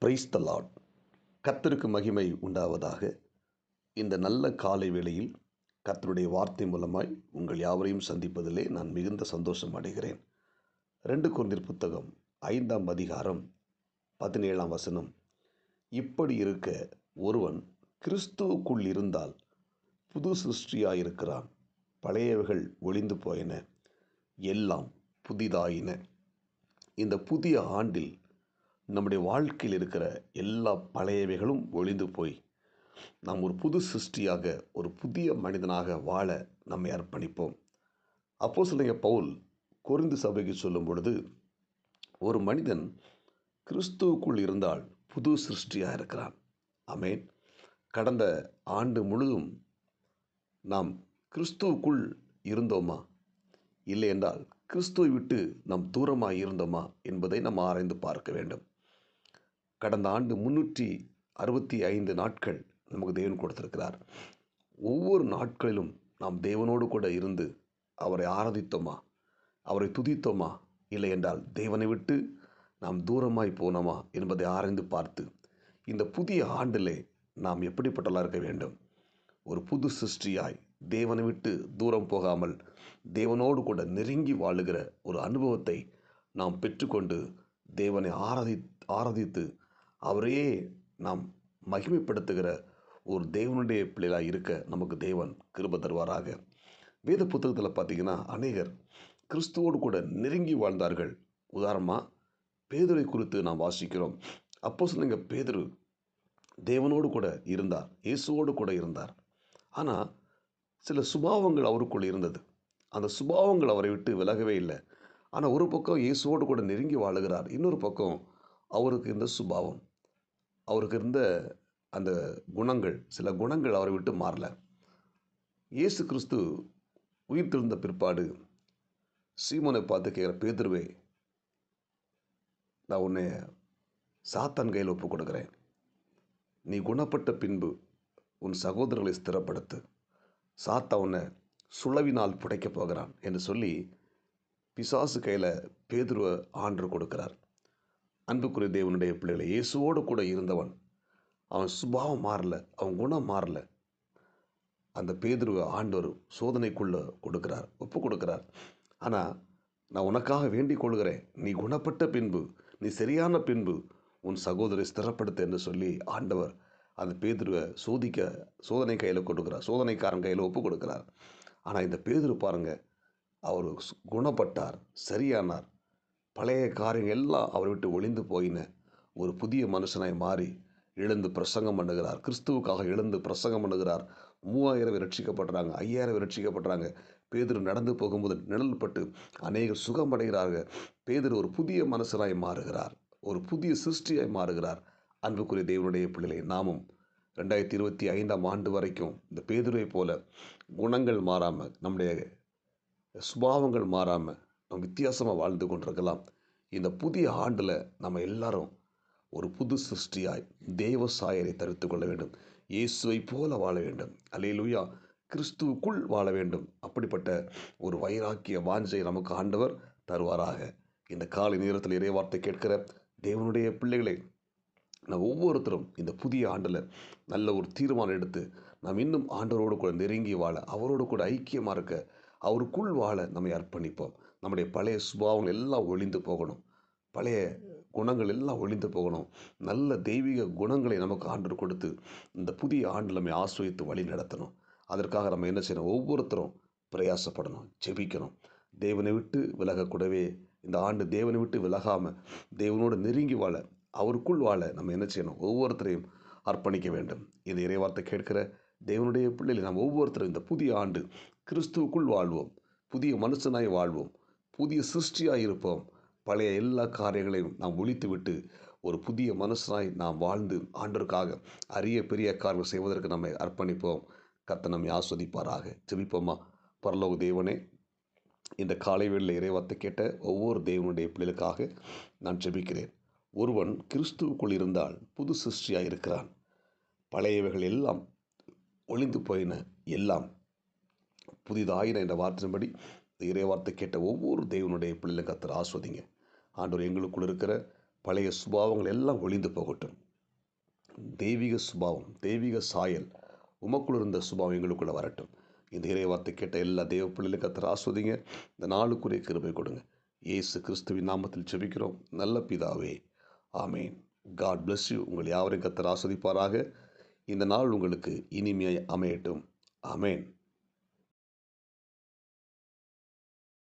Praise the Lord. கர்த்தருக்கு மகிமை உண்டாவதாக. இந்த நல்ல காலை வேளையில் கர்த்தருடைய வார்த்தை மூலமாய் உங்கள் யாவரையும் சந்திப்பதிலே நான் மிகுந்த சந்தோஷம் அடைகிறேன். 2 கொரிந்தியர் புத்தகம் 5ஆம் அதிகாரம் 17ஆம் வசனம். இப்படி இருக்க ஒருவன் கிறிஸ்துவுக்குள் இருந்தால் புது சிருஷ்டியாயிருக்கிறான், பழையவைகள் ஒழிந்து போயின, எல்லாம் புதிதாயின. இந்த புதிய ஆண்டில் நம்முடைய வாழ்க்கையில் இருக்கிற எல்லா பழையவைகளும் ஒழிந்து போய் நாம் ஒரு புது சிருஷ்டியாக, ஒரு புதிய மனிதனாக வாழ நம்மை அர்ப்பணிப்போம். அப்போஸ்தலனாகிய பவுல் கொரிந்து சபைக்கு சொல்லும் பொழுது, ஒரு மனிதன் கிறிஸ்துவுக்குள் இருந்தால் புது சிருஷ்டியாக இருக்கிறான். ஆமென். கடந்த ஆண்டு முழுதும் நாம் கிறிஸ்துவுக்குள் இருந்தோமா, இல்லை என்றால் கிறிஸ்துவை விட்டு நாம் தூரமாக இருந்தோமா என்பதை நாம் ஆராய்ந்து பார்க்க வேண்டும். கடந்த ஆண்டு 365 நாட்கள் நமக்கு தேவன் கொடுத்திருக்கிறார். ஒவ்வொரு நாட்களிலும் நாம் தேவனோடு கூட இருந்து அவரை ஆராதித்தோமா, அவரை துதித்தோமா, இல்லை என்றால் தேவனை விட்டு நாம் தூரமாய் போனோமா என்பதை ஆராய்ந்து பார்த்து, இந்த புதிய ஆண்டிலே நாம் எப்படிப்பட்டவர்களாக இருக்க வேண்டும்? ஒரு புது சிருஷ்டியாய் தேவனை விட்டு தூரம் போகாமல் தேவனோடு கூட நெருங்கி வாழுகிற ஒரு அனுபவத்தை நாம் பெற்றுக்கொண்டு தேவனை ஆராதித்து அவரையே நாம் மகிமைப்படுத்துகிற ஒரு தேவனுடைய பிள்ளைகளாக இருக்க நமக்கு தேவன் கிருபை தருவாராக. வேத புத்தகத்தில் பார்த்தீங்கன்னா, அநேகர் கிறிஸ்துவோடு கூட நெருங்கி வாழ்ந்தார்கள். உதாரணமாக பேதுரை குறித்து நாம் வாசிக்கிறோம். அப்போஸ்தலனாகிய பேதுரு தேவனோடு கூட இருந்தார், இயேசுவோடு கூட இருந்தார். ஆனால் சில சுபாவங்கள் அவருக்குள் இருந்தது. அந்த சுபாவங்கள் அவரை விட்டு விலகவே இல்லை. ஆனால் ஒரு பக்கம் இயேசுவோடு கூட நெருங்கி வாழுகிறார், இன்னொரு பக்கம் அவருக்கு இருந்த சுபாவம், அவருக்கு இருந்த அந்த குணங்கள், சில குணங்கள் அவரை விட்டு மாறல. இயேசு கிறிஸ்து உயிர்த்தெழுந்த பிற்பாடு சீமோனை பார்த்து கேட்குற, பேதுருவே, நான் உன்னை சாத்தான் கையில் ஒப்பு கொடுக்குறேன். நீ குணப்பட்ட பின்பு உன் சகோதரர்களை ஸ்திரப்படுத்து. சாத்தா உன்னை சுளவினால் புடைக்கப் போகிறான் என்று சொல்லி பிசாசு கையில் பேதுருவை ஆண்டவர் கொடுக்கிறார். அன்புக்குரிய தேவனுடைய பிள்ளைகளை, இயேசுவோடு கூட இருந்தவன், அவன் சுபாவம் மாறல, அவன் குணம் மாறல. அந்த பேதுருவை ஆண்டவர் சோதனைக்குள்ளே கொடுக்கிறார், ஒப்பு கொடுக்கிறார். ஆனால் நான் உனக்காக வேண்டிக் கொள்கிறேன், நீ குணப்பட்ட பின்பு, நீ சரியான பின்பு உன் சகோதரை ஸ்திரப்படுத்த என்று சொல்லி ஆண்டவர் அந்த பேதுருவை சோதனை கையில் கொடுக்கிறார், சோதனைக்காரன் கையில் ஒப்பு கொடுக்கிறார். ஆனால் இந்த பேதுரு பாருங்க, அவர் குணப்பட்டார், சரியானார். பழைய காரியங்கள் எல்லாம் அவரை விட்டு ஒளிந்து போயின. ஒரு புதிய மனுஷனாய் மாறி எழுந்து பிரசங்கம் பண்ணுகிறார், கிறிஸ்துவுக்காக எழுந்து பிரசங்கம் பண்ணுகிறார். 3000 ரட்சிக்கப்படுறாங்க, 5000 ரட்சிக்கப்படுறாங்க. பேதுரு நடந்து போகும்போது நிழல் பட்டு அநேகர் சுகமடைகிறார்கள். பேதுரு ஒரு புதிய மனுஷனாய் மாறுகிறார், ஒரு புதிய சிருஷ்டியாய் மாறுகிறார். அன்புக்குரிய தேவனுடைய பிள்ளைகளை, நாமும் 2025ஆம் ஆண்டு வரைக்கும் இந்த பேதுருவை போல குணங்கள் மாறாமல், நம்முடைய சுபாவங்கள் மாறாமல் நம்ம வித்தியாசமாக வாழ்ந்து கொண்டிருக்கலாம். இந்த புதிய ஆண்டில் நம்ம எல்லாரும் ஒரு புது சிருஷ்டியாய் தேவ சாயலை தரித்து கொள்ள வேண்டும். இயேசுவை போல வாழ வேண்டும். அல்லேலூயா. கிறிஸ்துவுக்குள் வாழ வேண்டும். அப்படிப்பட்ட ஒரு வைராக்கிய வாஞ்சை நமக்கு ஆண்டவர் தருவாராக. இந்த காலை நேரத்தில் இறைவார்த்தை கேட்கிற தேவனுடைய பிள்ளைகளை, நாம் ஒவ்வொருத்தரும் இந்த புதிய ஆண்டில் நல்ல ஒரு தீர்மானம் எடுத்து நாம் இன்னும் ஆண்டவரோடு கூட நெருங்கி வாழ, அவரோடு கூட ஐக்கியமாக இருக்க, அவருக்குள் வாழ நம்மை அர்ப்பணிப்போம். நம்முடைய பழைய சுபாவங்கள் எல்லாம் ஒழிந்து போகணும், பழைய குணங்கள் எல்லாம் ஒழிந்து போகணும். நல்ல தெய்வீக குணங்களை நமக்கு ஆண்டவர் கொடுத்து இந்த புதிய ஆண்டில் நம்மை ஆசிரியத்து வழி நடத்தணும். அதற்காக நம்ம என்ன செய்யணும்? ஒவ்வொருத்தரும் பிரயாசப்படணும், ஜெபிக்கணும். தேவனை விட்டு விலகக்கூடவே இந்த ஆண்டு தேவனை விட்டு விலகாமல் தேவனோடு நெருங்கி வாழ, அவருக்குள் வாழ நம்ம என்ன செய்யணும்? ஒவ்வொருத்தரையும் அர்ப்பணிக்க வேண்டும். இந்த இறைவார்த்தை கேட்கிற தேவனுடைய பிள்ளைகளை, நாம் ஒவ்வொருத்தரும் இந்த புதிய ஆண்டு கிறிஸ்துவுக்குள் வாழ்வோம், புதிய மனுஷனாய் வாழ்வோம், புதிய சிருஷ்டியாய் இருப்போம். பழைய எல்லா காரியங்களையும் நாம் ஒழித்து விட்டு ஒரு புதிய மனுஷனாய் நாம் வாழ்ந்து ஆண்டவருக்காக அரிய பெரிய காரியங்கள் செய்வதற்கு நம்மை அர்ப்பணிப்போம். கர்த்தர் நம்மை ஆஸ்வதிப்பாராக. ஜெபிப்போமா? பரலோக தேவனே, இந்த காலை வேளையில் இறைவார்த்தை கேட்ட ஒவ்வொரு தேவனுடைய பிள்ளைகளுக்காக நான் ஜெபிக்கிறேன். ஒருவன் கிறிஸ்துவுக்குள் இருந்தால் புது சிருஷ்டியாய் இருக்கிறான், பழையவைகள் எல்லாம் ஒழிந்து போயின, எல்லாம் புதிதாயின என்ற வார்த்தையின்படி இறைவார்த்தை கேட்ட ஒவ்வொரு தேவனுடைய பிள்ளைகளும் கர்த்தர் ஆஸ்வதிங்க. ஆண்டவர், எங்களுக்குள் இருக்கிற பழைய சுபாவங்கள் எல்லாம் ஒளிந்து போகட்டும். தெய்வீக சுபாவம், தெய்வீக சாயல், உமக்குள் இருந்த சுபாவம் எங்களுக்குள்ள வரட்டும். இந்த இறைவார்த்தை கேட்ட எல்லா தெய்வ பிள்ளைகளும் கர்த்தர் ஆஸ்வதிங்க. இந்த நாளுக்குரிய கிருபை கொடுங்க. இயேசு கிறிஸ்துவின் நாமத்தில் ஜெபிக்கிறோம் நல்ல பிதாவே, ஆமேன். God bless you. உங்கள் யாவரையும் கர்த்தர் ஆஸ்வதிப்பாராக. இந்த நாள் உங்களுக்கு இனிமையாய் அமையட்டும். ஆமேன்.